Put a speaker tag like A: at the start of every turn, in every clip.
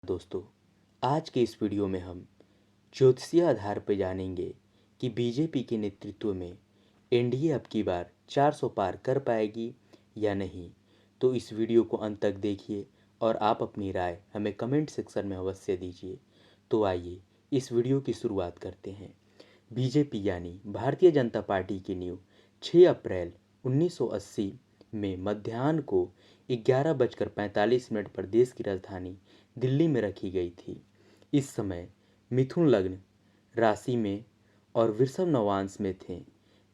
A: दोस्तों, आज के इस वीडियो में हम ज्योतिषीय आधार पर जानेंगे कि बीजेपी के नेतृत्व में एनडीए अब की बार 400 पार कर पाएगी या नहीं। तो इस वीडियो को अंत तक देखिए और आप अपनी राय हमें कमेंट सेक्शन में अवश्य दीजिए। तो आइए इस वीडियो की शुरुआत करते हैं। बीजेपी यानी भारतीय जनता पार्टी की नींव 6 अप्रैल 1980 में मध्याह्न को 11:45 पर देश की राजधानी दिल्ली में रखी गई थी। इस समय मिथुन लग्न राशि में और वृषभ नवांश में थे।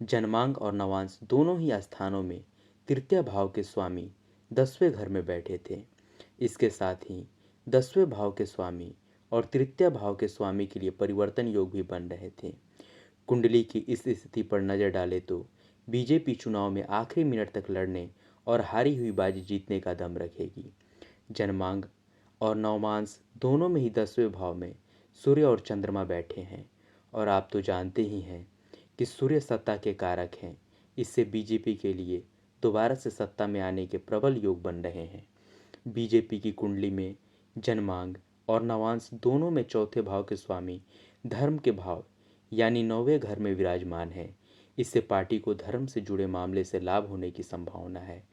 A: जन्मांक और नवांश दोनों ही स्थानों में तृतीय भाव के स्वामी 10वें घर में बैठे थे। इसके साथ ही 10वें भाव के स्वामी और तृतीय भाव के स्वामी के लिए परिवर्तन योग भी बन रहे थे। कुंडली की इस स्थिति पर नजर डाले तो बीजेपी चुनाव में आखिरी मिनट तक लड़ने और हारी हुई बाजी जीतने का दम रखेगी। जन्मांक और नवमांश दोनों में ही 10वें भाव में सूर्य और चंद्रमा बैठे हैं और आप तो जानते ही हैं कि सूर्य सत्ता के कारक हैं। इससे बीजेपी के लिए दोबारा से सत्ता में आने के प्रबल योग बन रहे हैं। बीजेपी की कुंडली में जन्मांक और नवांश दोनों में चौथे भाव के स्वामी धर्म के भाव यानी 9वें घर में विराजमान है। इससे पार्टी को धर्म से जुड़े मामले से लाभ होने की संभावना है।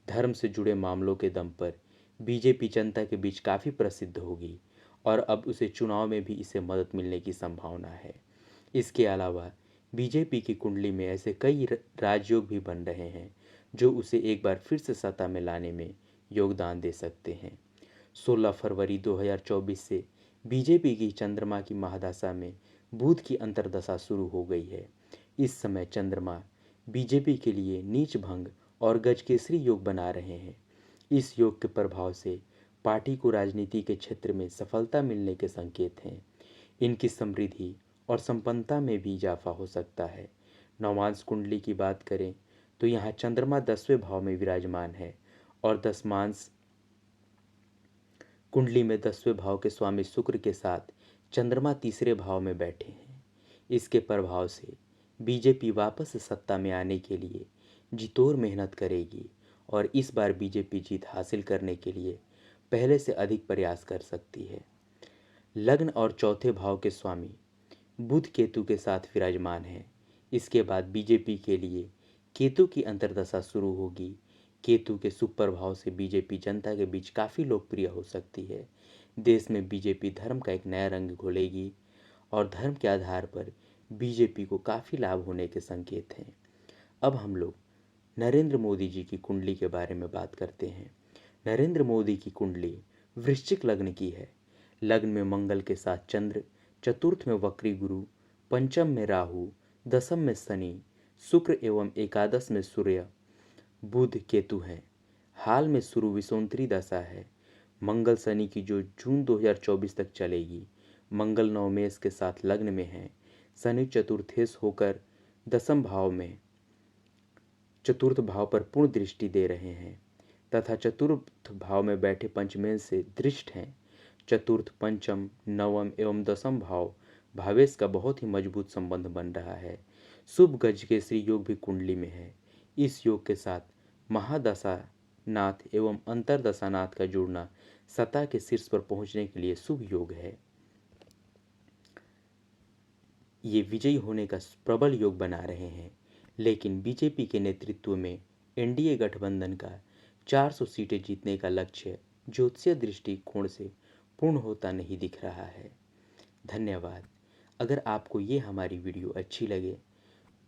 A: धर्म से जुड़े मामलों के दम पर बीजेपी जनता के बीच काफ़ी प्रसिद्ध होगी और अब उसे चुनाव में भी इसे मदद मिलने की संभावना है। इसके अलावा बीजेपी की कुंडली में ऐसे कई राजयोग भी बन रहे हैं जो उसे एक बार फिर से सत्ता में लाने में योगदान दे सकते हैं। 16 फरवरी 2024 से बीजेपी की चंद्रमा की महादशा में बुध की अंतर्दशा शुरू हो गई है। इस समय चंद्रमा बीजेपी के लिए नीच भंग और गजकेसरी योग बना रहे हैं। इस योग के प्रभाव से पार्टी को राजनीति के क्षेत्र में सफलता मिलने के संकेत हैं। इनकी समृद्धि और संपन्नता में भी इजाफा हो सकता है। नवांश कुंडली की बात करें तो यहाँ चंद्रमा 10वें भाव में विराजमान है और दशमांश कुंडली में 10वें भाव के स्वामी शुक्र के साथ चंद्रमा तीसरे भाव में बैठे हैं। इसके प्रभाव से बीजेपी वापस सत्ता में आने के लिए जितोर मेहनत करेगी और इस बार बीजेपी जीत हासिल करने के लिए पहले से अधिक प्रयास कर सकती है। लग्न और चौथे भाव के स्वामी बुध केतु के साथ विराजमान है। इसके बाद बीजेपी के लिए केतु की अंतर्दशा शुरू होगी। केतु के शुभ प्रभाव से बीजेपी जनता के बीच काफ़ी लोकप्रिय हो सकती है। देश में बीजेपी धर्म का एक नया रंग घोलेगी और धर्म के आधार पर बीजेपी को काफ़ी लाभ होने के संकेत हैं। अब हम लोग नरेंद्र मोदी जी की कुंडली के बारे में बात करते हैं। नरेंद्र मोदी की कुंडली वृश्चिक लग्न की है। लग्न में मंगल के साथ चंद्र, चतुर्थ में वक्री गुरु, पंचम में राहु, दसम में शनि, शुक्र एवं एकादश में सूर्य, बुध केतु हैं। हाल में शुरू विषोत्तरी दशा है। मंगल शनि की जो जून 2024 तक चलेगी। मंगल नवमेष के साथ लग्न में है। शनि चतुर्थेश होकर दसम भाव में चतुर्थ भाव पर पूर्ण दृष्टि दे रहे हैं तथा चतुर्थ भाव में बैठे पंचमेश से दृष्ट हैं। चतुर्थ, पंचम, नवम एवं दसम भाव भावेश का बहुत ही मजबूत संबंध बन रहा है। शुभ गजकेसरी योग भी कुंडली में है। इस योग के साथ महादशा नाथ एवं अंतरदशानाथ का जुड़ना सत्ता के शीर्ष पर पहुंचने के लिए शुभ योग है। ये विजयी होने का प्रबल योग बना रहे हैं। लेकिन बीजेपी के नेतृत्व में एनडीए गठबंधन का 400 सीटें जीतने का लक्ष्य ज्योतिषीय दृष्टिकोण से पूर्ण होता नहीं दिख रहा है। धन्यवाद। अगर आपको ये हमारी वीडियो अच्छी लगे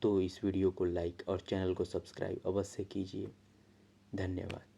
A: तो इस वीडियो को लाइक और चैनल को सब्सक्राइब अवश्य कीजिए। धन्यवाद।